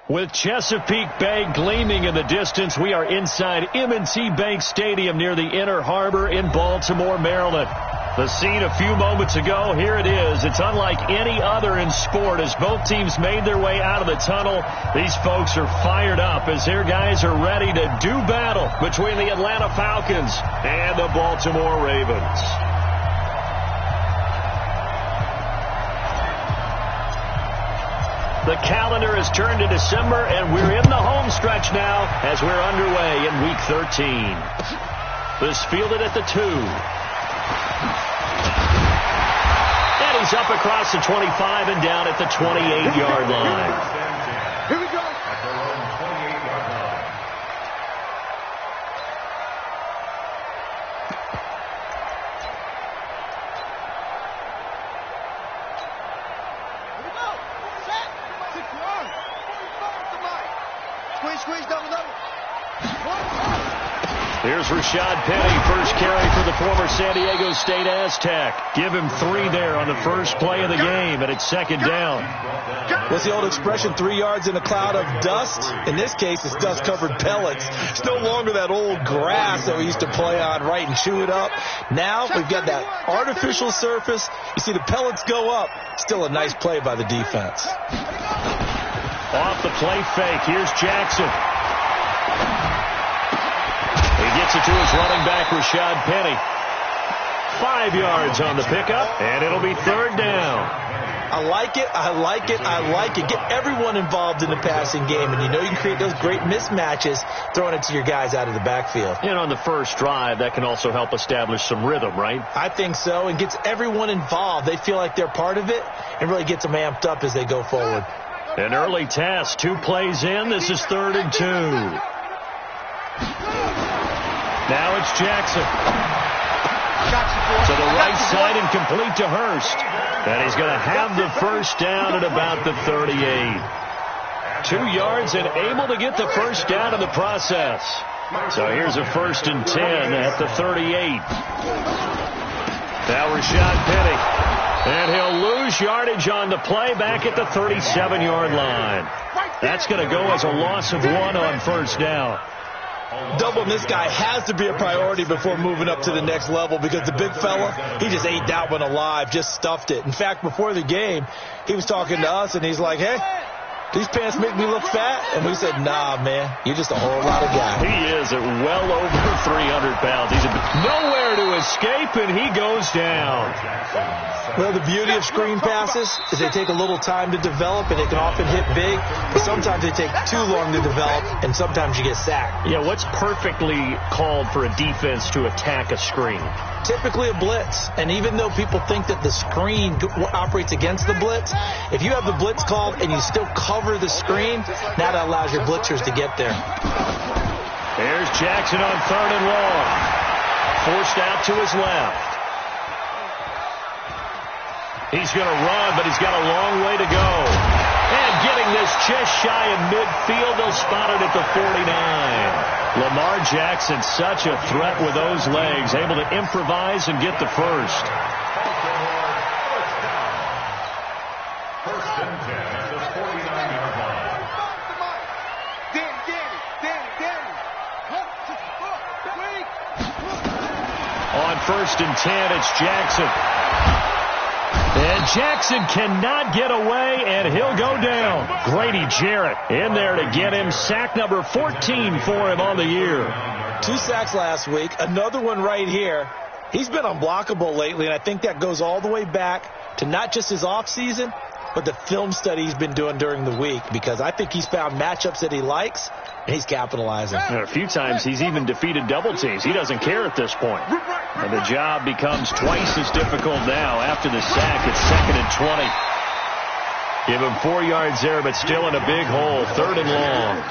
With Chesapeake Bay gleaming in the distance, we are inside M&T Bank Stadium near the Inner Harbor in Baltimore, Maryland. The scene a few moments ago, here it is. It's unlike any other in sport as both teams made their way out of the tunnel. These folks are fired up as their guys are ready to do battle between the Atlanta Falcons and the Baltimore Ravens. The calendar has turned to December, and we're in the home stretch now as we're underway in Week 13. This fielded at the 2. And he's up across the 25 and down at the 28-yard line. Here we go. Here's Rashad Penny, first carry for the former San Diego State Aztec. Give him 3 there on the first play of the game, and it's second down. What's the old expression, 3 yards in a cloud of dust? In this case, it's dust-covered pellets. It's no longer that old grass that we used to play on, right, and chew it up. Now we've got that artificial surface. You see the pellets go up. Still a nice play by the defense. Off the play fake, here's Jackson. He gets it to his running back, Rashad Penny. 5 yards on the pickup, and it'll be third down. I like it, I like it, I like it. Get everyone involved in the passing game, and you know you can create those great mismatches throwing it to your guys out of the backfield. And on the first drive, that can also help establish some rhythm, right? I think so, and gets everyone involved. They feel like they're part of it, and really gets them amped up as they go forward. An early test, 2 plays in. This is 3rd and 2. Now it's Jackson. To the right side and complete to Hurst. And he's going to have the first down at about the 38. 2 yards and able to get the first down in the process. So here's a 1st and 10 at the 38. Now Rashad Penny. And he'll lose yardage on the play back at the 37-yard line. That's going to go as a loss of 1 on first down. Doubling this guy has to be a priority before moving up to the next level because the big fella, he just ate that one alive, just stuffed it. In fact, before the game, he was talking to us, and he's like, hey, these pants make me look fat? And we said, nah, man, you're just a whole lot of guy. He is at well over 300 pounds. He's nowhere to escape, and he goes down. Well, the beauty of screen passes is they take a little time to develop, and they can often hit big, but sometimes they take too long to develop, and sometimes you get sacked. Yeah, what's perfectly called for a defense to attack a screen? Typically a blitz, and even though people think that the screen operates against the blitz, if you have the blitz called and you still cover the screen, now that allows your blitzers to get there. There's Jackson on 3rd and long. Forced out to his left. He's going to run, but he's got a long way to go. And getting this just shy of midfield, they'll spot it at the 49. Lamar Jackson, such a threat with those legs, able to improvise and get the first. On 1st and 10, it's Jackson. And Jackson cannot get away, and he'll go down. Grady Jarrett in there to get him. Sack number 14 for him on the year. 2 sacks last week, another one right here. He's been unblockable lately, and I think that goes all the way back to not just his offseason, but the film study he's been doing during the week, because I think he's found matchups that he likes, and he's capitalizing. And a few times he's even defeated double teams. He doesn't care at this point. And the job becomes twice as difficult now after the sack. It's 2nd and 20. Give him 4 yards there, but still in a big hole. 3rd and long.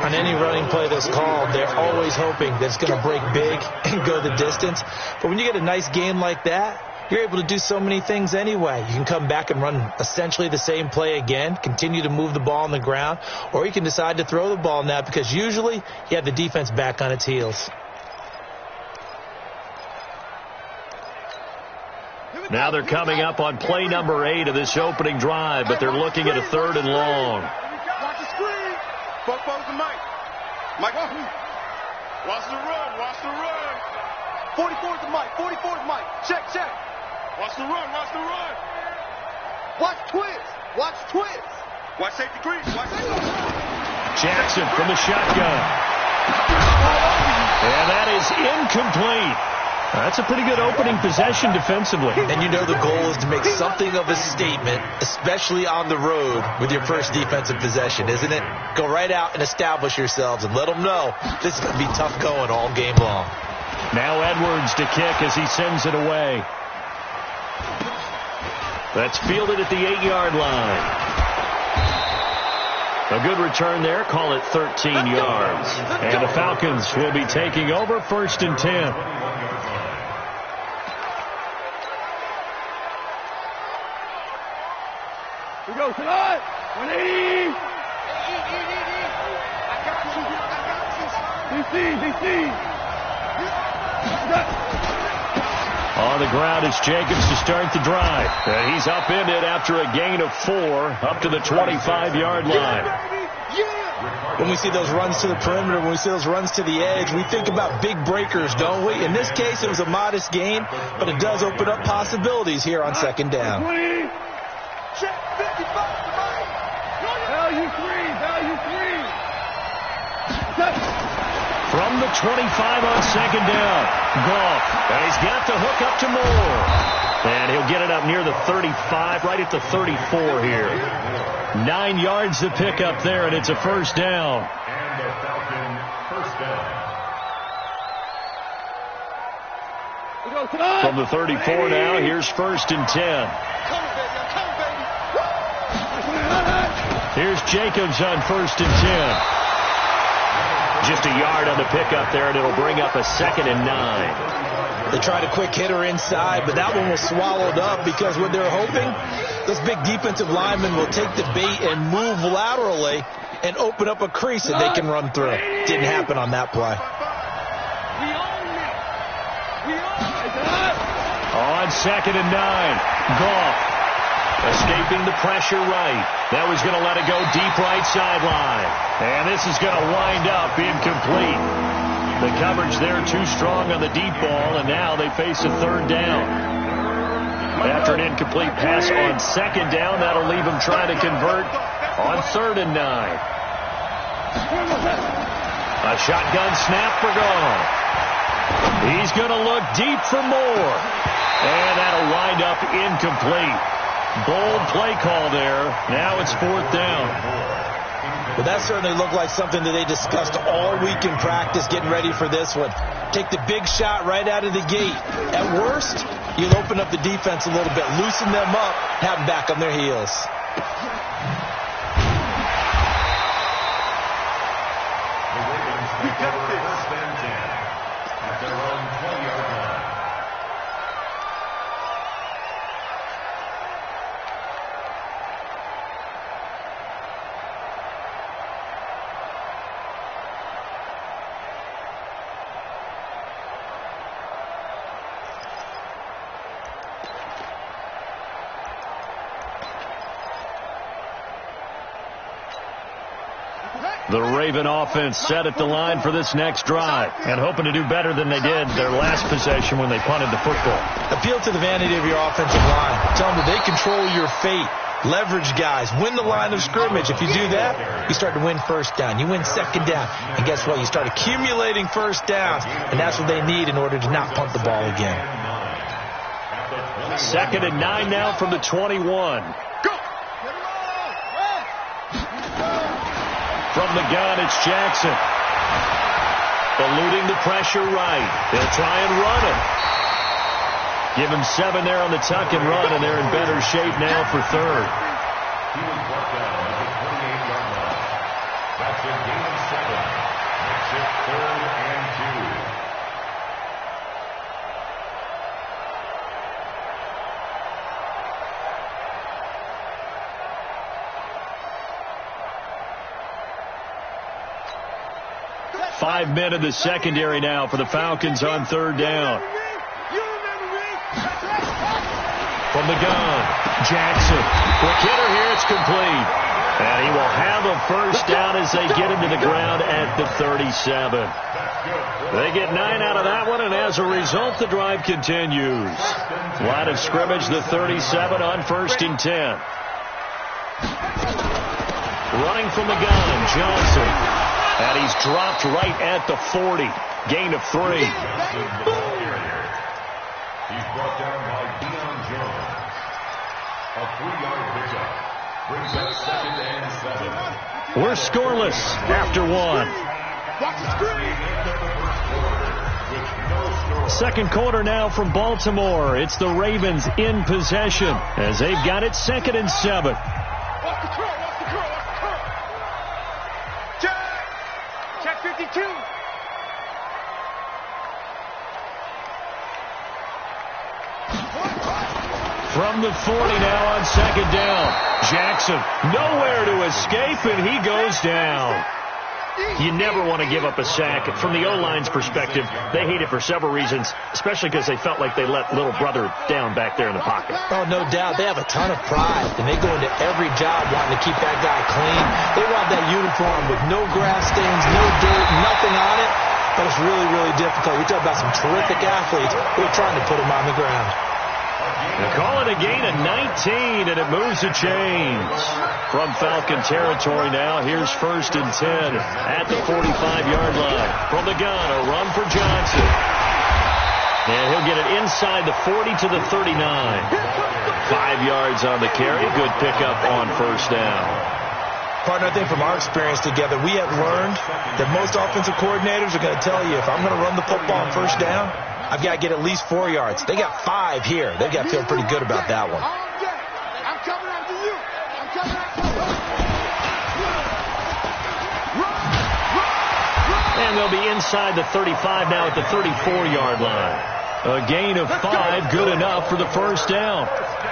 On any running play that's called, they're always hoping that it's going to break big and go the distance. But when you get a nice game like that, you're able to do so many things anyway. You can come back and run essentially the same play again, continue to move the ball on the ground, or you can decide to throw the ball now because usually you have the defense back on its heels. Now they're coming up on play number 8 of this opening drive, but they're looking at a 3rd and long. Football's the Mike. Mike, watch the run. Watch the run. 44's the Mike. 44's Mike. Check, check. Watch the run. Watch the run. Watch twist. Watch twist. Watch safety crease. Watch safety. Jackson from the shotgun. And that is incomplete. That's a pretty good opening possession defensively. And you know the goal is to make something of a statement, especially on the road with your first defensive possession, isn't it? Go right out and establish yourselves and let them know this is going to be tough going all game long. Now Edwards to kick as he sends it away. That's fielded at the 8-yard line. A good return there. Call it 13 yards. And the Falcons will be taking over 1st and 10. We go tonight. 180. DC. On the ground is Jacobs to start the drive. And he's upended after a gain of 4 up to the 25-yard line. When we see those runs to the perimeter, when we see those runs to the edge, we think about big breakers, don't we? In this case, it was a modest gain, but it does open up possibilities here on 2nd down. Check 55 tonight. Value 3. From the 25 on 2nd down. Goff. And he's got the hook up to Moore. And he'll get it up near the 35, right at the 34 here. 9 yards to pick up there, and it's a 1st down. And the Falcon 1st down. From the 34 now, here's 1st and 10. Here's Jacobs on 1st and 10. Just a yard on the pickup there, and it'll bring up a 2nd and 9. They tried a quick hitter inside, but that one was swallowed up because what they're hoping, this big defensive lineman will take the bait and move laterally and open up a crease that they can run through. Didn't happen on that play. On 2nd and 9, Goff escaping the pressure right. That was going to let it go deep right sideline. And this is going to wind up incomplete. The coverage there too strong on the deep ball, and now they face a 3rd down. After an incomplete pass on 2nd down, that'll leave them trying to convert on 3rd and 9. A shotgun snap for Goff. He's going to look deep for Moore. And that'll wind up incomplete. Bold play call there. Now it's 4th down. But that certainly looked like something that they discussed all week in practice getting ready for this one. Take the big shot right out of the gate. At worst, you'll open up the defense a little bit, loosen them up, have them back on their heels. The Ravens take over 1st and 10 at their own 20-yard line. The Raven offense set at the line for this next drive and hoping to do better than they did their last possession when they punted the football. Appeal to the vanity of your offensive line. Tell them that they control your fate. Leverage guys. Win the line of scrimmage. If you do that, you start to win 1st down. You win 2nd down. And guess what? You start accumulating 1st downs. And that's what they need in order to not punt the ball again. 2nd and 9 now from the 21. From the gun, it's Jackson. Eluding the pressure right. They'll try and run it. Give him 7 there on the tuck and run, and they're in better shape now for 3rd. He was brought down at the 28-yard line. That's a gain of 7. Makes it 3rd and 2. Five men in the secondary now for the Falcons on 3rd down. From the gun, Jackson. Quick hitter here, it's complete. And he will have a first down as they get him to the ground at the 37. They get 9 out of that one, and as a result, the drive continues. Line of scrimmage, the 37 on 1st and 10. Running from the gun, Johnson. And he's dropped right at the 40. Gain of 3. He's brought down by Deion Jones. A 3-yard pickup. Brings up 2nd and 7. We're scoreless after 1. Watch the screen. Second quarter now from Baltimore. It's the Ravens in possession as they've got it 2nd and 7. Watch the curl. Check 52. From the 40 now on 2nd down. Jackson nowhere to escape, and he goes down. You never want to give up a sack. From the O-line's perspective, they hate it for several reasons, especially because they felt like they let little brother down back there in the pocket. Oh, no doubt. They have a ton of pride, and they go into every job wanting to keep that guy clean. They want that uniform with no grass stains, no dirt, nothing on it. But it's really, really difficult. We talk about some terrific athletes. We're trying to put them on the ground. They call it a gain of 19, and it moves the chains. From Falcon territory now, here's 1st and 10 at the 45-yard line. From the gun, a run for Johnson. And he'll get it inside the 40 to the 39. 5 yards on the carry. Good pickup on 1st down. Partner, I think from our experience together, we have learned that most offensive coordinators are going to tell you, if I'm going to run the football on 1st down, I've got to get at least 4 yards. They got 5 here. They've got to feel pretty good about that one. I'm coming after you. And they'll be inside the 35 now at the 34-yard line. A gain of 5, good enough for the 1st down.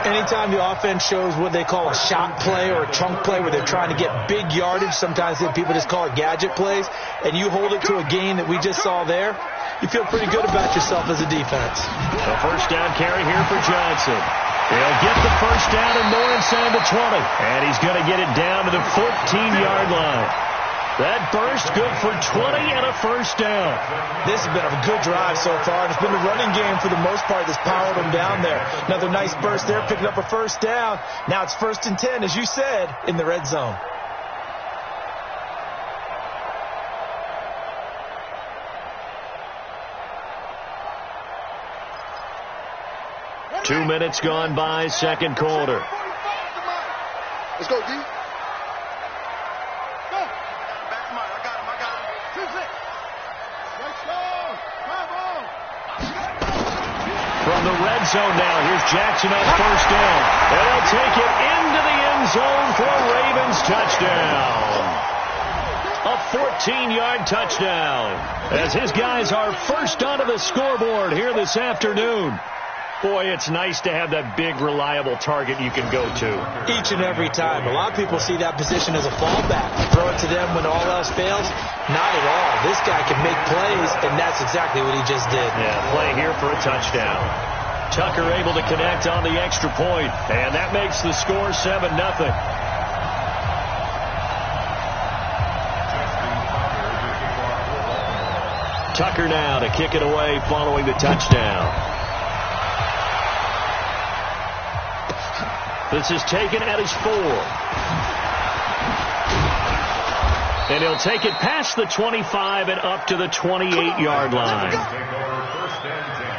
Anytime the offense shows what they call a shot play or a chunk play where they're trying to get big yardage, sometimes people just call it gadget plays, and you hold it to a gain that we just saw there, you feel pretty good about yourself as a defense. A 1st down carry here for Johnson. He'll get the 1st down and more inside the 20. And he's going to get it down to the 14-yard line. That burst good for 20 and a 1st down. This has been a good drive so far, and it's been the running game for the most part that's powered them down there. Another nice burst there, picking up a 1st down. Now it's 1st and 10, as you said, in the red zone. Two minutes gone by, second quarter. Let's go, D. From the red zone now, here's Jackson on 1st down. And he'll take it into the end zone for a Ravens touchdown. A 14-yard touchdown. As his guys are first onto the scoreboard here this afternoon. Boy, it's nice to have that big, reliable target you can go to. Each and every time. A lot of people see that position as a fallback. Throw it to them when all else fails. Not at all. This guy can make plays, and that's exactly what he just did. Yeah, play here for a touchdown. Tucker able to connect on the extra point, and that makes the score 7-0. Tucker now to kick it away following the touchdown. This is taken at his 4. And he'll take it past the 25 and up to the 28-yard line. Take over 1st and 10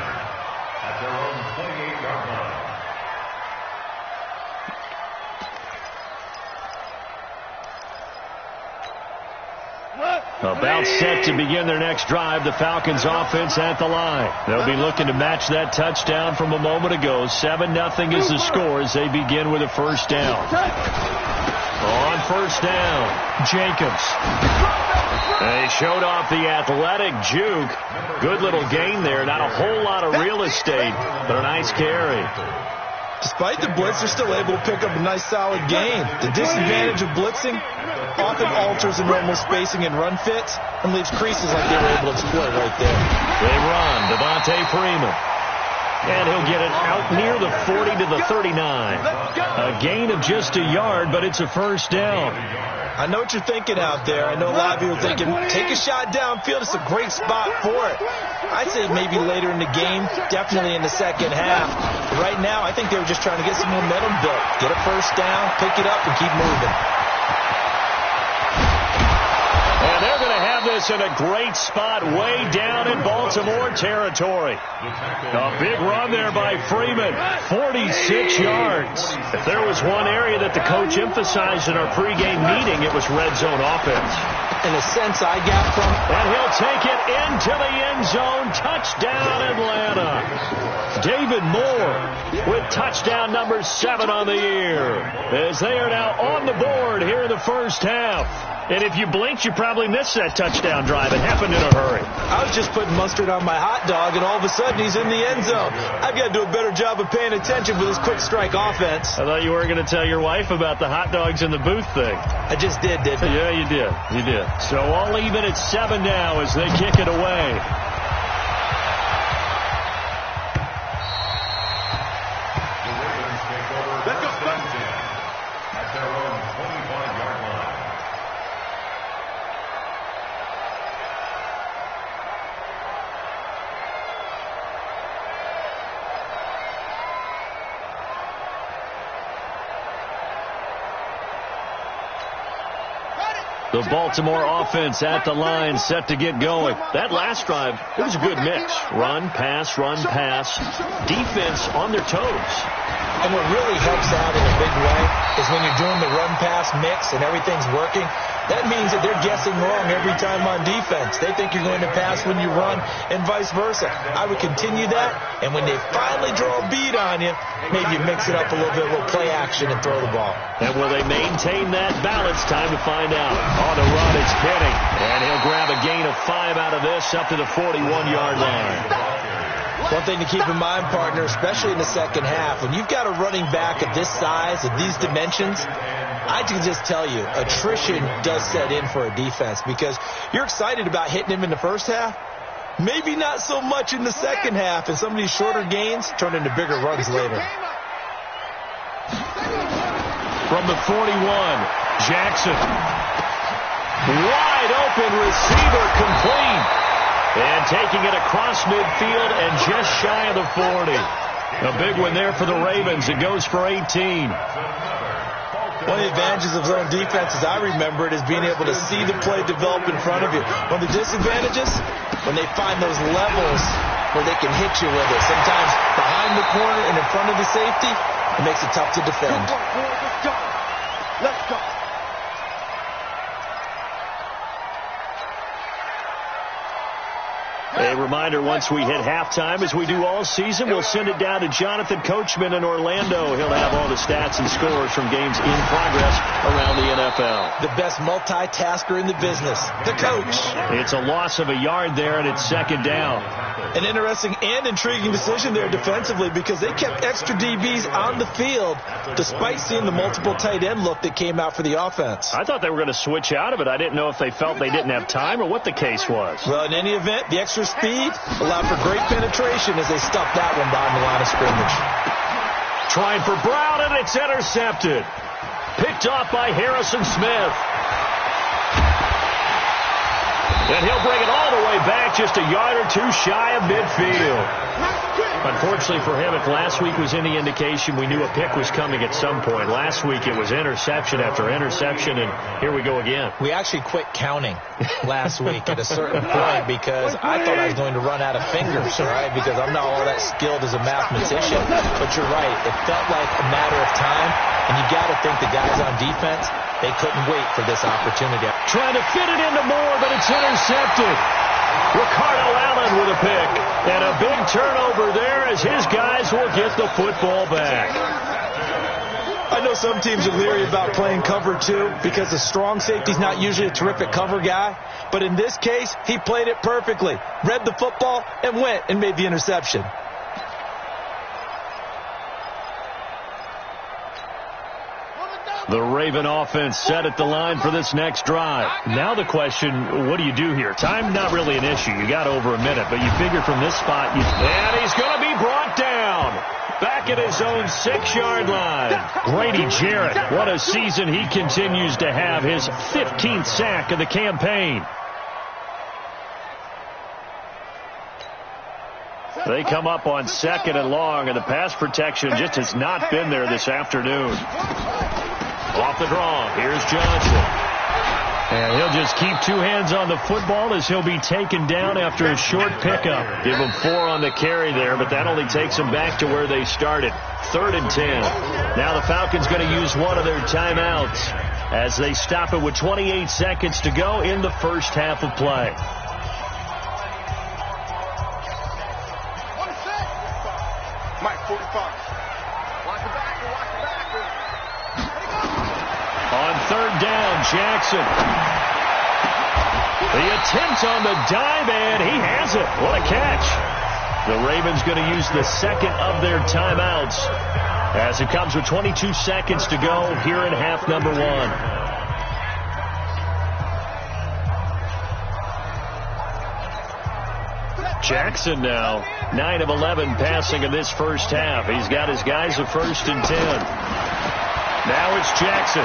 at their own 28-yard line. About set to begin their next drive. The Falcons offense at the line. They'll be looking to match that touchdown from a moment ago. 7-0 is the score as they begin with a 1st down. On 1st down, Jacobs. They showed off the athletic juke. Good little gain there. Not a whole lot of real estate, but a nice carry. Despite the blitz, they're still able to pick up a nice solid gain. The disadvantage of blitzing often alters the normal spacing and run fits and leaves creases like they were able to exploit right there. They run. Devontae Freeman. And he'll get it out near the 40 to the 39. A gain of just a yard, but it's a first down. I know what you're thinking out there. I know a lot of you are thinking, take a shot downfield. It's a great spot for it. I'd say maybe later in the game, definitely in the second half. But right now, I think they were just trying to get some momentum built. Get a first down, pick it up, and keep moving. And they're going to have this in a great spot way down in Baltimore territory. A big run there by Freeman, 46 yards. If there was one area that the coach emphasized in our pregame meeting, it was red zone offense. In a sense, I got from... And he'll take it into the end zone. Touchdown, Atlanta. David Moore with touchdown number 7 on the year, as they are now on the board here in the first half. And if you blinked, you probably missed that touchdown drive. It happened in a hurry. I was just putting mustard on my hot dog, and all of a sudden he's in the end zone. I've got to do a better job of paying attention for this quick strike offense. I thought you were going to tell your wife about the hot dogs in the booth thing. I just didn't I? Yeah, you did. You did. So all even at 7 now as they kick it away. The Baltimore offense at the line, set to get going. That last drive, it was a good mix. Run, pass, defense on their toes. And what really helps out in a big way is when you're doing the run-pass mix and everything's working, that means that they're guessing wrong every time on defense. They think you're going to pass when you run and vice versa. I would continue that, and when they finally draw a bead on you, maybe you mix it up a little bit, a little play action, and throw the ball. And will they maintain that balance? Time to find out. On the run, it's Penning, and he'll grab a gain of 5 out of this up to the 41-yard line. One thing to keep in mind, partner, especially in the second half, when you've got a running back of this size, of these dimensions, I can just tell you, attrition does set in for a defense because you're excited about hitting him in the first half. Maybe not so much in the second half, and some of these shorter gains turn into bigger runs later. From the 41, Jackson. Wide open receiver, complete. And taking it across midfield and just shy of the 40. A big one there for the Ravens. It goes for 18. One of the advantages of zone defense, as I remember it, is being able to see the play develop in front of you. One of the disadvantages, when they find those levels where they can hit you with it. Sometimes behind the corner and in front of the safety, it makes it tough to defend. Let's go. A reminder, once we hit halftime, as we do all season, we'll send it down to Jonathan Coachman in Orlando. He'll have all the stats and scores from games in progress around the NFL. The best multitasker in the business, the coach. It's a loss of a yard there, and it's second down. An interesting and intriguing decision there defensively because they kept extra DBs on the field despite seeing the multiple tight end look that came out for the offense. I thought they were going to switch out of it. I didn't know if they felt they didn't have time or what the case was. Well, in any event, the extra speed allowed for great penetration as they stuffed that one behind the line of scrimmage. Trying for Brown, and it's intercepted. Picked off by Harrison Smith. And he'll bring it all the way back, just a yard or two shy of midfield. Unfortunately for him, if last week was any indication, we knew a pick was coming at some point. Last week it was interception after interception, and here we go again. We actually quit counting last week at a certain point because I thought I was going to run out of fingers, right? Because I'm not all that skilled as a mathematician. But you're right. It felt like a matter of time, and you got to think the guys on defense, they couldn't wait for this opportunity. Trying to fit it into Moore, but it's intercepted. Ricardo Allen with a pick. And a big turnover there as his guys will get the football back. I know some teams are leery about playing cover two because the strong safety's not usually a terrific cover guy. But in this case, he played it perfectly. Read the football and went and made the interception. The Raven offense set at the line for this next drive. Now the question, what do you do here? Time not really an issue. You got over a minute, but you figure from this spot, and he's going to be brought down. Back at his own 6-yard line. Grady Jarrett, what a season he continues to have. His 15th sack of the campaign. They come up on 2nd and long, and the pass protection just has not been there this afternoon. Off the draw, here's Johnson. And he'll just keep 2 hands on the football as he'll be taken down after a short pickup. Give him 4 on the carry there, but that only takes them back to where they started. 3rd and 10. Now the Falcons going to use one of their timeouts as they stop it with 28 seconds to go in the first half of play. Mike, 45. Watch the backer, watch the backer. On 3rd down, Jackson. The attempt on the dive, and he has it. What a catch. The Ravens going to use the 2nd of their timeouts as it comes with 22 seconds to go here in half number 1. Jackson now, 9 of 11 passing in this first half. He's got his guys a 1st and 10. Now it's Jackson.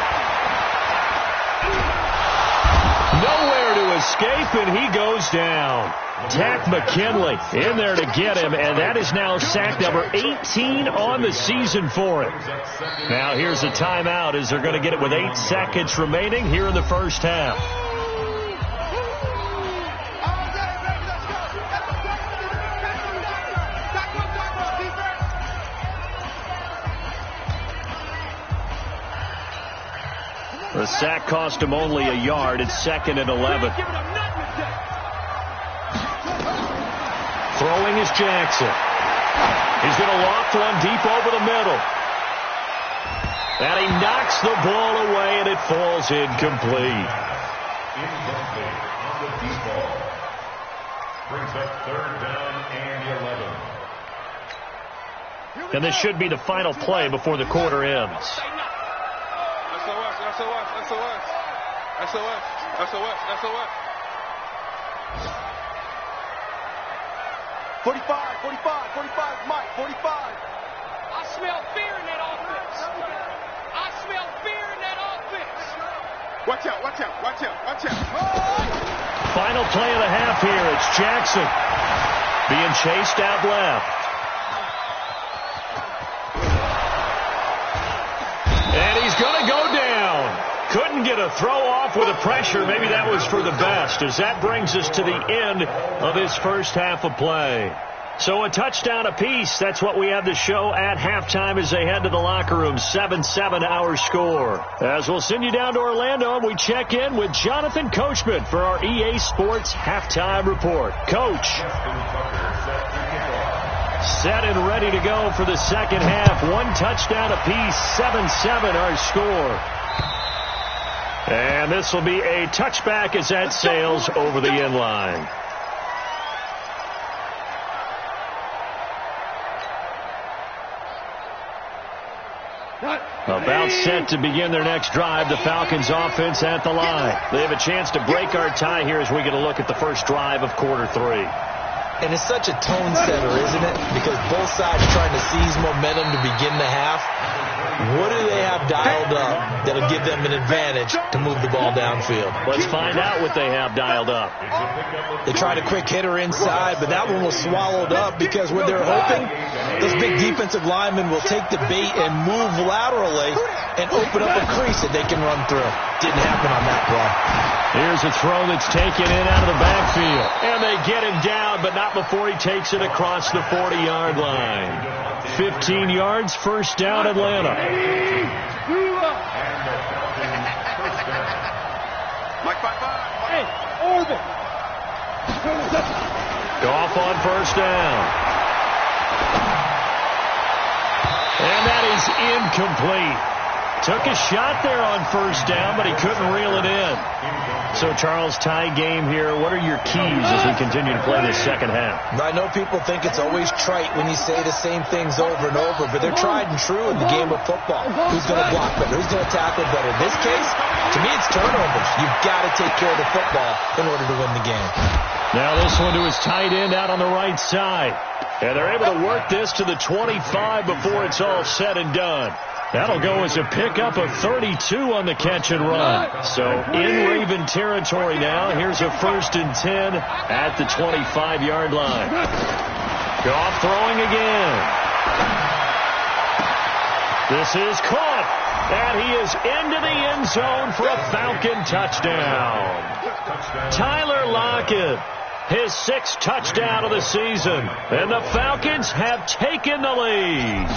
Nowhere to escape, and he goes down. Tack McKinley in there to get him, and that is now sack number 18 on the season for him. Now here's a timeout as they're going to get it with 8 seconds remaining here in the first half. The sack cost him only a yard. It's 2nd and 11. Throwing is Jackson. He's going to loft one deep over the middle. And he knocks the ball away, and it falls incomplete. Incomplete on the deep ball. Brings up 3rd down and 11. And this should be the final play before the quarter ends. SOS. 45, Mike, 45. I smell fear in that offense. I smell fear in that offense. Watch out. Final play of the half here. It's Jackson being chased out left. And he's going to go down. Couldn't get a throw off with the pressure. Maybe that was for the best, as that brings us to the end of his first half of play. So a touchdown apiece. That's what we have to show at halftime as they head to the locker room. 7-7 our score. As we'll send you down to Orlando, we check in with Jonathan Coachman for our EA Sports halftime report. Coach. Set and ready to go for the second half. 1 touchdown apiece. 7-7 our score. And this will be a touchback as that sails over the end line. About set to begin their next drive, the Falcons offense at the line. They have a chance to break our tie here as we get a look at the first drive of quarter 3. And it's such a tone setter, isn't it? Because both sides trying to seize momentum to begin the half. What do they have dialed up that'll give them an advantage to move the ball downfield? Let's find out what they have dialed up. They tried a quick hitter inside, but that one was swallowed up because what they're hoping, those big defensive linemen will take the bait and move laterally and open up a crease that they can run through. Didn't happen on that play. Here's a throw that's taken in out of the backfield. And they get him down, but not before he takes it across the 40-yard line. 15 yards, first down, Atlanta. Mike, 5-5. Hey, Orbit. Goff on first down. And that is incomplete. Took a shot there on first down, but he couldn't reel it in. So, Charles, tie game here. What are your keys as we continue to play this second half? I know people think it's always trite when you say the same things over and over, but they're tried and true in the game of football. Who's going to block better? Who's going to tackle better? In this case, to me, it's turnovers. You've got to take care of the football in order to win the game. Now this one to his tight end out on the right side. And they're able to work this to the 25 before it's all said and done. That'll go as a pickup of 32 on the catch and run. So in Raven territory now. Here's a 1st and 10 at the 25-yard line. Goff throwing again. This is caught. And he is into the end zone for a Falcon touchdown. Tyler Lockett, his 6th touchdown of the season. And the Falcons have taken the lead.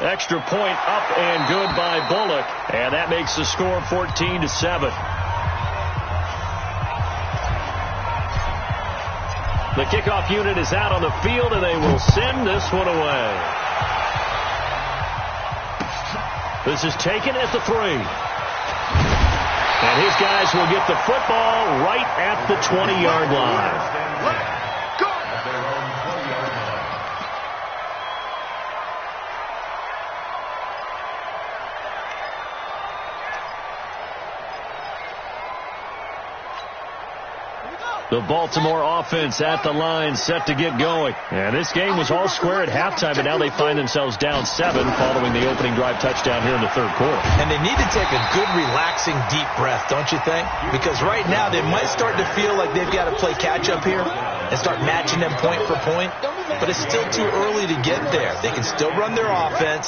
Extra point up and good by Bullock. And that makes the score 14-7. The kickoff unit is out on the field, and they will send this one away. This is taken at the 3. And his guys will get the football right at the 20-yard line. The Baltimore offense at the line, set to get going. And this game was all square at halftime, but now they find themselves down 7 following the opening drive touchdown here in the 3rd quarter. And they need to take a good, relaxing, deep breath, don't you think? Because right now they might start to feel like they've got to play catch-up here and start matching them point for point. But it's still too early to get there. They can still run their offense.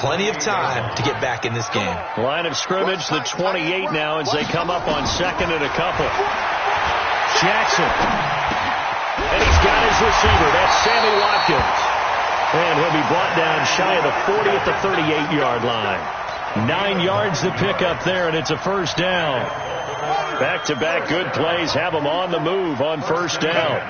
Plenty of time to get back in this game. Line of scrimmage, the 28 now as they come up on 2nd and a couple. Jackson. And he's got his receiver. That's Sammy Watkins. And he'll be brought down shy of the 40 at the 38-yard line. 9 yards to pick up there, and it's a 1st down. Back-to-back good plays have them on the move on 1st down.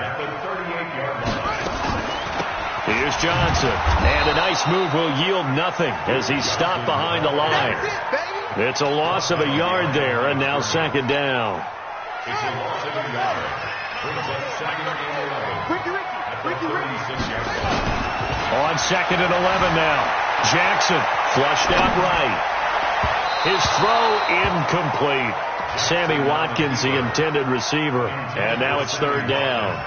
Here's Johnson. And a nice move will yield nothing as he's stopped behind the line. It's a loss of a yard there, and now 2nd down. It's a loss of a yard. Brings up 2nd and 11. At the 36-yard line. On 2nd and 11 now. Jackson flushed out right. His throw incomplete. Sammy Watkins, the intended receiver. And now it's 3rd down.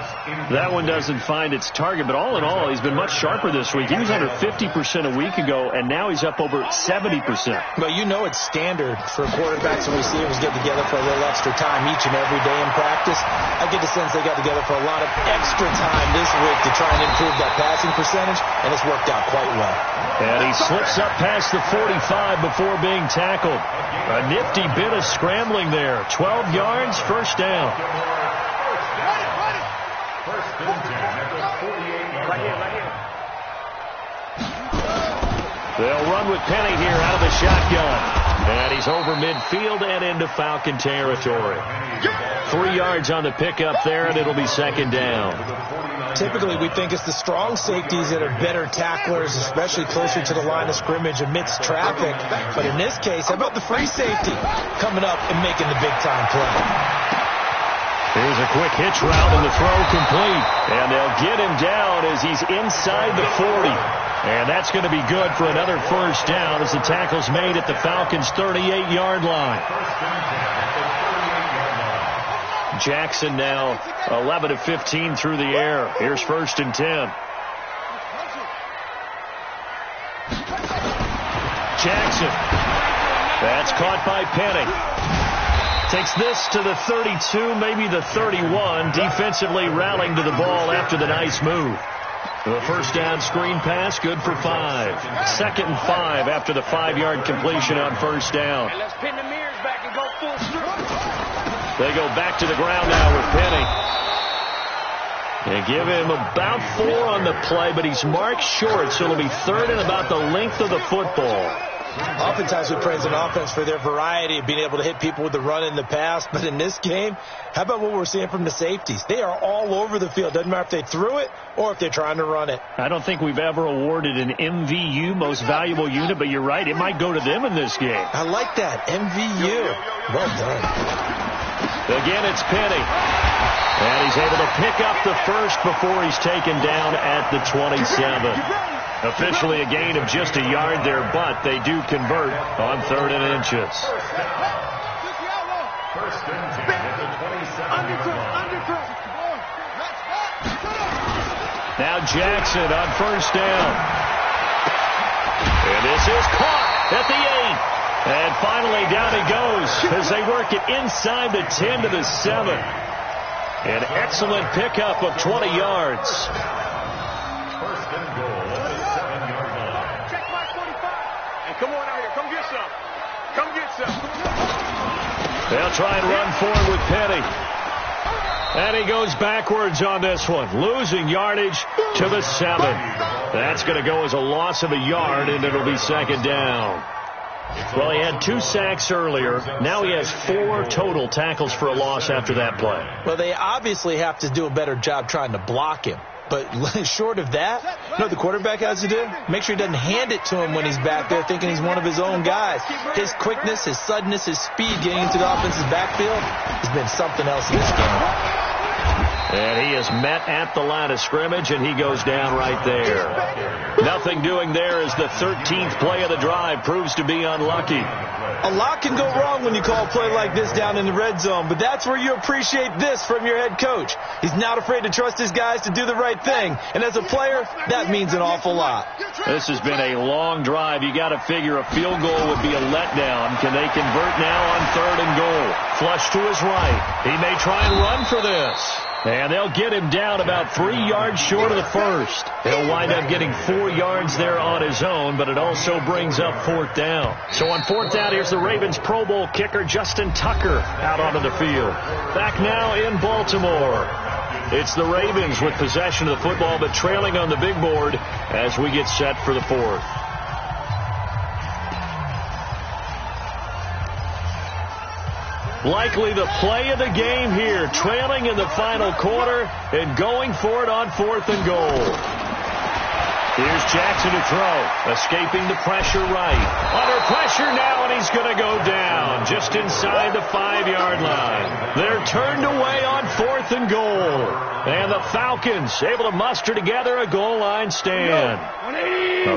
That one doesn't find its target, but all in all, he's been much sharper this week. He was under 50% a week ago, and now he's up over 70%. Well, you know it's standard for quarterbacks and receivers get together for a little extra time each and every day in practice. I get the sense they got together for a lot of extra time this week to try and improve that passing percentage, and it's worked out quite well. And he slips up past the 45 before being tackled. A nifty bit of scrambling there. 12 yards, 1st down. First and 10 at the 48-yard line. They'll run with Penny here out of the shotgun. And he's over midfield and into Falcon territory. 3 yards on the pickup there, and it'll be 2nd down. Typically, we think it's the strong safeties that are better tacklers, especially closer to the line of scrimmage amidst traffic. But in this case, how about the free safety coming up and making the big-time play? Here's a quick hitch route, and the throw complete. And they'll get him down as he's inside the 40. And that's going to be good for another 1st down as the tackle's made at the Falcons' 38-yard line. Jackson now 11 of 15 through the air. Here's 1st and 10. Jackson. That's caught by Penny. Takes this to the 32, maybe the 31. Defensively rallying to the ball after the nice move. The 1st down screen pass, good for 5. 2nd and 5 after the 5-yard completion on 1st down. And let's pin the mirrors back and go full circle. They go back to the ground now with Penny. They give him about 4 on the play, but he's marked short, so it'll be 3rd and about the length of the football. Oftentimes we praise an offense for their variety of being able to hit people with the run in the pass. But in this game, how about what we're seeing from the safeties? They are all over the field. Doesn't matter if they threw it or if they're trying to run it. I don't think we've ever awarded an MVU, most valuable unit, but you're right. It might go to them in this game. I like that. MVU. Well done. Again, it's Penny. And he's able to pick up the first before he's taken down at the 27. Officially a gain of just a yard there, but they do convert on 3rd and inches. First and 10 at the 27. Now Jackson on 1st down. And this is caught at the 8. And finally down he goes as they work it inside the 10 to the 7. An excellent pickup of 20 yards. First and goal at the 7-yard line. Check my 45. And come on out here. Come get some. Come get some. They'll try and run forward with Penny. And he goes backwards on this one, losing yardage to the 7. That's going to go as a loss of a yard, and it'll be 2nd down. Well, he had 2 sacks earlier. Now he has 4 total tackles for a loss after that play. Well, they obviously have to do a better job trying to block him. But short of that, you know what the quarterback has to do? Make sure he doesn't hand it to him when he's back there thinking he's one of his own guys. His quickness, his suddenness, his speed getting into the offensive backfield has been something else in this game. And he is met at the line of scrimmage, and he goes down right there. Nothing doing there as the 13th play of the drive proves to be unlucky. A lot can go wrong when you call a play like this down in the red zone, but that's where you appreciate this from your head coach. He's not afraid to trust his guys to do the right thing, and as a player, that means an awful lot. This has been a long drive. You got to figure a field goal would be a letdown. Can they convert now on 3rd and goal? Flush to his right. He may try and run for this. And they'll get him down about 3 yards short of the first. He'll wind up getting 4 yards there on his own, but it also brings up 4th down. So on 4th down, here's the Ravens Pro Bowl kicker Justin Tucker out onto the field. Back now in Baltimore. It's the Ravens with possession of the football, but trailing on the big board as we get set for the 4th. Likely the play of the game here, trailing in the final quarter and going for it on 4th and goal. Here's Jackson to throw, escaping the pressure right. Under pressure now, and he's going to go down just inside the 5-yard line. They're turned away on 4th and goal. And the Falcons able to muster together a goal line stand.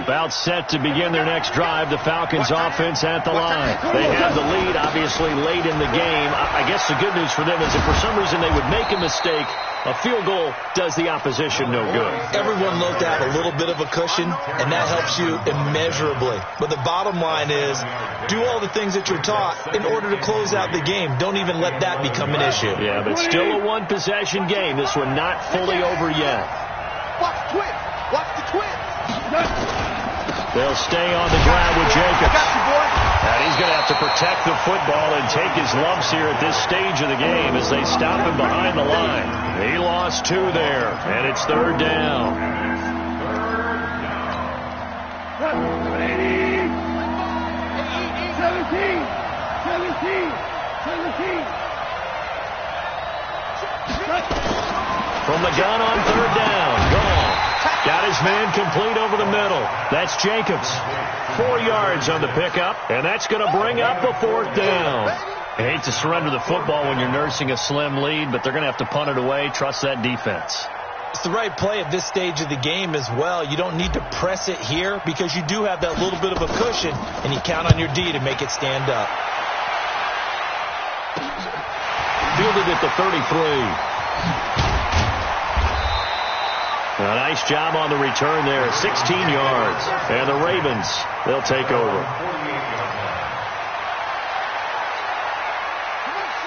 About set to begin their next drive, the Falcons offense at the line. They have the lead, obviously, late in the game. I guess the good news for them is if for some reason they would make a mistake, a field goal does the opposition no good. Everyone loves to have a little bit of a cushion, and that helps you immeasurably. But the bottom line is, do all the things that you're taught in order to close out the game. Don't even let that become an issue. Yeah, but still a one-possession game. This one not fully over yet. Watch the twist. Watch the twist. They'll stay on the ground with Jacobs. And he's going to have to protect the football and take his lumps here at this stage of the game as they stop him behind the line. He lost 2 there, and it's 3rd down. 17. From the gun on 3rd down. Gone. Got his man complete over the middle. That's Jacobs. 4 yards on the pickup, and that's going to bring up a 4th down. I hate to surrender the football when you're nursing a slim lead, but they're going to have to punt it away. Trust that defense. It's the right play at this stage of the game as well. You don't need to press it here because you do have that little bit of a cushion, and you count on your D to make it stand up. Fielded at the 33. A nice job on the return there, 16 yards. And the Ravens, they'll take over.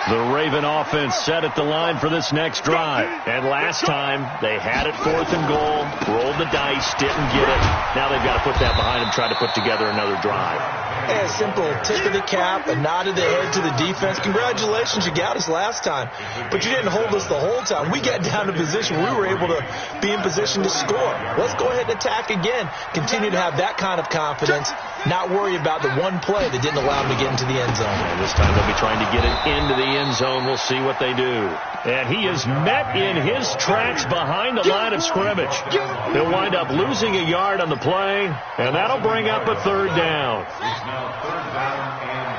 The Raven offense set at the line for this next drive. And last time, they had it 4th and goal, rolled the dice, didn't get it. Now they've got to put that behind them, try to put together another drive. Hey, a simple tip of the cap, a nod of the head to the defense. Congratulations, you got us last time. But you didn't hold us the whole time. We got down to position. We were able to be in position to score. Let's go ahead and attack again. Continue to have that kind of confidence not worry about the one play that didn't allow him to get into the end zone. And this time they'll be trying to get it into the end zone. We'll see what they do. And he is met in his tracks behind the line of scrimmage. He'll wind up losing a yard on the play, and that'll bring up a third down. It's now third down and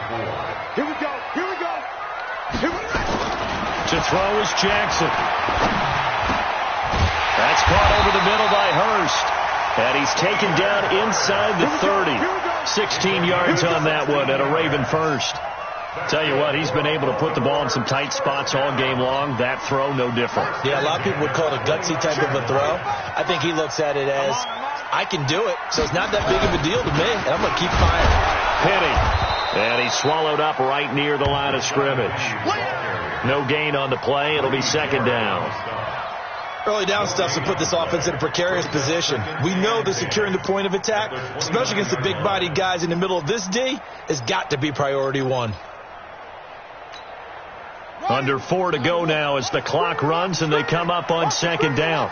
4. Here we go. Here we go. Here we go. To throw is Jackson. That's caught over the middle by Hurst. And he's taken down inside the 30. 16 yards on that one at a Raven first. Tell you what, he's been able to put the ball in some tight spots all game long. That throw, no different. Yeah, a lot of people would call it a gutsy type of a throw. I think he looks at it as, I can do it, so it's not that big of a deal to me, and I'm going to keep firing. Penny. And he's swallowed up right near the line of scrimmage. No gain on the play. It'll be second down. Early down stuff to put this offense in a precarious position. We know that securing the point of attack, especially against the big-bodied guys in the middle of this D, has got to be priority one. Under 4 to go now as the clock runs and they come up on second down.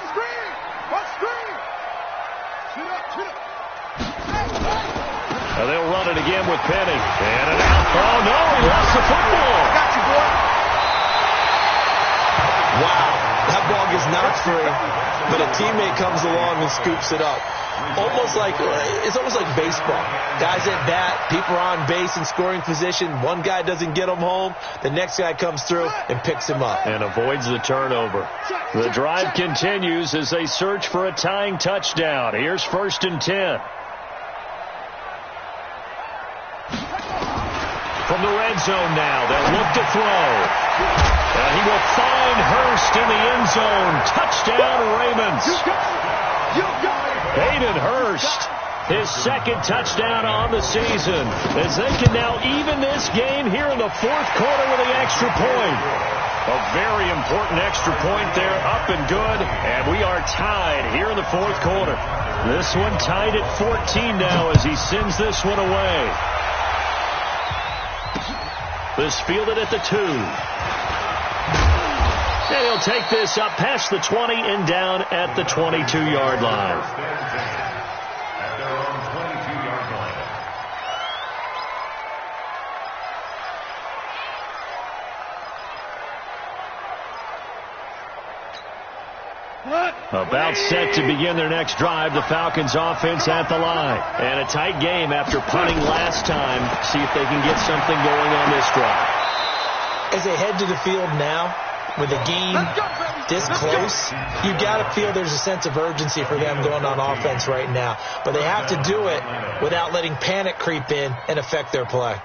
They'll run it again with Penny. And an out. Oh, no, he lost the football. Got you, boy. Wow, that ball gets knocked free, but a teammate comes along and scoops it up. It's almost like baseball. Guys at bat, people are on base in scoring position. One guy doesn't get him home. The next guy comes through and picks him up. And avoids the turnover. The drive continues as they search for a tying touchdown. Here's 1st and 10. From the red zone now, they'll look to throw. And he will find Hurst in the end zone. Touchdown, Ravens. Hayden Hurst, his second touchdown on the season, as they can now even this game here in the fourth quarter with the extra point. A very important extra point there, up and good, and we are tied here in the fourth quarter. This one tied at 14 now as he sends this one away. This fielded at the 2. And he'll take this up past the 20 and down at the 22-yard line. At their own 22-yard line. About set to begin their next drive, the Falcons offense at the line. And a tight game after punting last time. See if they can get something going on this drive. As they head to the field now, with the game this close, you got to feel there's a sense of urgency for them going on offense right now. But they have to do it without letting panic creep in and affect their play.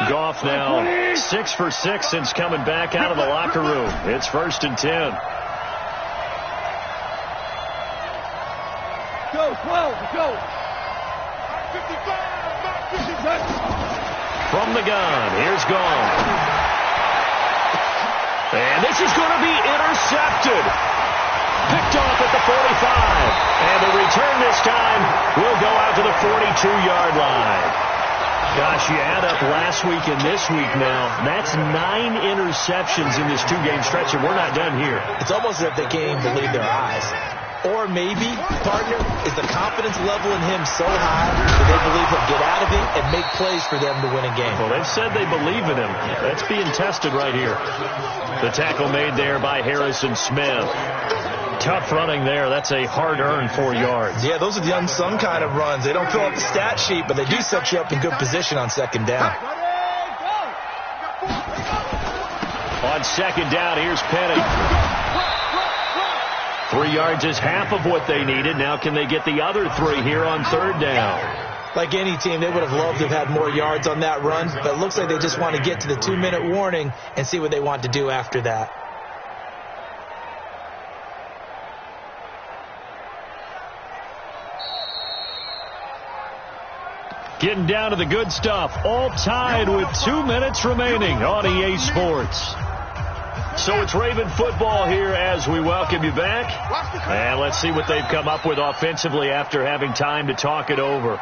Goff now 6 for 6 since coming back out of the locker room. It's 1st and 10. Go, 12, go. 55. From the gun, here's Gone. And this is going to be intercepted. Picked off at the 45. And the return this time will go out to the 42-yard line. Gosh, you add up last week and this week now, that's 9 interceptions in this 2-game stretch, and we're not done here. It's almost as if they can't even believe their eyes. Or maybe, partner, is the confidence level in him so high that they believe he'll get out of it and make plays for them to win a game. Well, they've said they believe in him. That's being tested right here. The tackle made there by Harrison Smith. Tough running there. That's a hard-earned 4 yards. Yeah, those are the unsung kind of runs. They don't fill out the stat sheet, but they do set you up in good position on second down. On second down, here's Penny. 3 yards is half of what they needed. Now can they get the other 3 here on third down? Like any team, they would have loved to have had more yards on that run, but it looks like they just want to get to the 2-minute warning and see what they want to do after that. Getting down to the good stuff. All tied with 2 minutes remaining on EA Sports. So it's Raven football here as we welcome you back. And let's see what they've come up with offensively after having time to talk it over.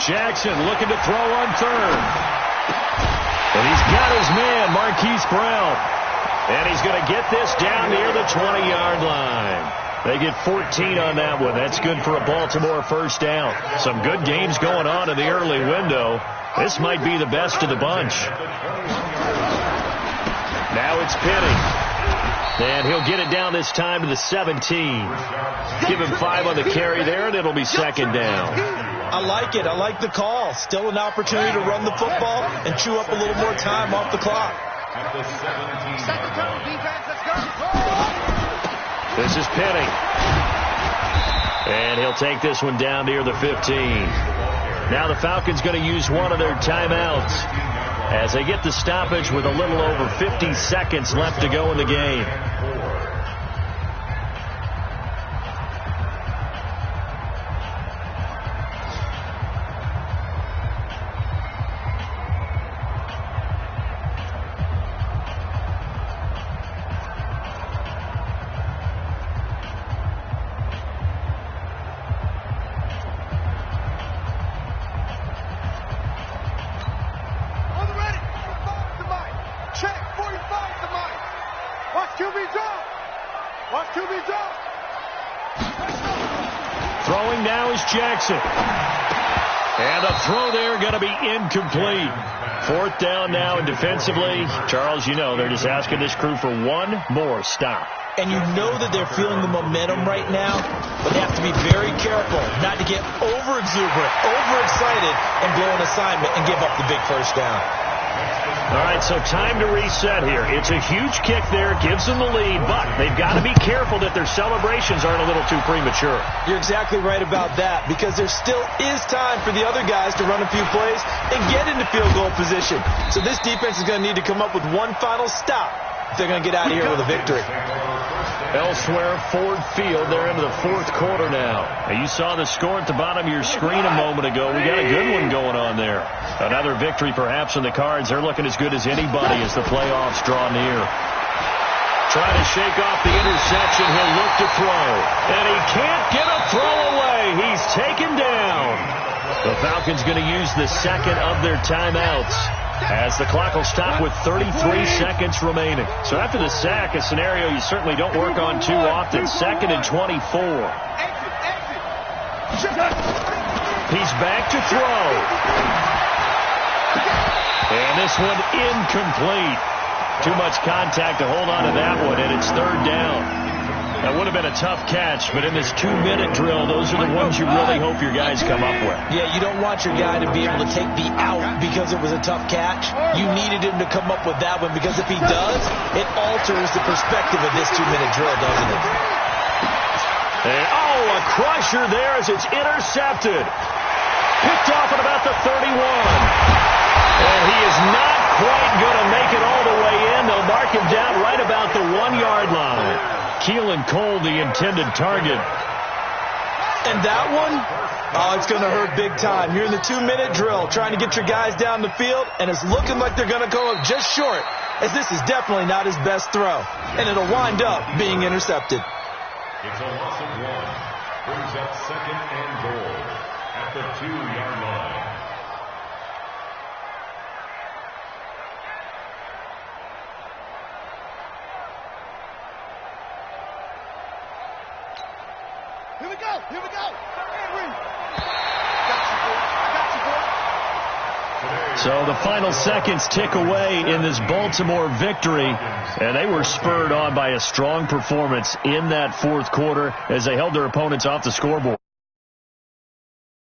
Jackson looking to throw on third. And he's got his man, Marquise Brown. And he's going to get this down near the 20-yard line. They get 14 on that one. That's good for a Baltimore first down. Some good games going on in the early window. This might be the best of the bunch. Now it's Penny. And he'll get it down this time to the 17. Give him 5 on the carry there, and it'll be second down. I like it. I like the call. Still an opportunity to run the football and chew up a little more time off the clock. Second down, defense, let's go. This is Penny. And he'll take this one down near the 15. Now the Falcons going to use one of their timeouts as they get the stoppage with a little over 50 seconds left to go in the game. Throwing now is Jackson. And a throw there going to be incomplete. Fourth down now, and defensively, Charles, you know, they're just asking this crew for one more stop. And you know that they're feeling the momentum right now, but they have to be very careful not to get over-exuberant, overexcited, and blow an assignment and give up the big first down. All right, so time to reset here. It's a huge kick there, gives them the lead, but they've got to be careful that their celebrations aren't a little too premature. You're exactly right about that, because there still is time for the other guys to run a few plays and get into field goal position. So this defense is going to need to come up with one final stop if they're going to get out of here with a victory. Elsewhere, Ford Field, they're into the fourth quarter now. You saw the score at the bottom of your screen a moment ago. We got a good one going on there. Another victory perhaps in the cards. They're looking as good as anybody as the playoffs draw near. Trying to shake off the interception. He'll look to throw. And he can't get a throw away. He's taken down. The Falcons going to use the second of their timeouts, as the clock will stop with 33 seconds remaining. So after the sack, a scenario you certainly don't work on too often. Second and 24. He's back to throw. And this one incomplete. Too much contact to hold on to that one, and it's third down. That would have been a tough catch, but in this 2-minute drill, those are the ones you really hope your guys come up with. Yeah, you don't want your guy to be able to take the out because it was a tough catch. You needed him to come up with that one, because if he does, it alters the perspective of this 2-minute drill, doesn't it? And, a crusher there as it's intercepted. Picked off at about the 31. And he is not quite going to make it all the way in. They'll mark him down right about the 1-yard line. Keelan Cole, the intended target. And that one, it's going to hurt big time. You're in the 2-minute drill trying to get your guys down the field, and it's looking like they're going to go up just short, as this is definitely not his best throw. And it'll wind up being intercepted. It's a loss of 1. Brings up second and goal at the 2-yard line. Here we go. Here we go. So the final seconds tick away in this Baltimore victory, and they were spurred on by a strong performance in that fourth quarter as they held their opponents off the scoreboard.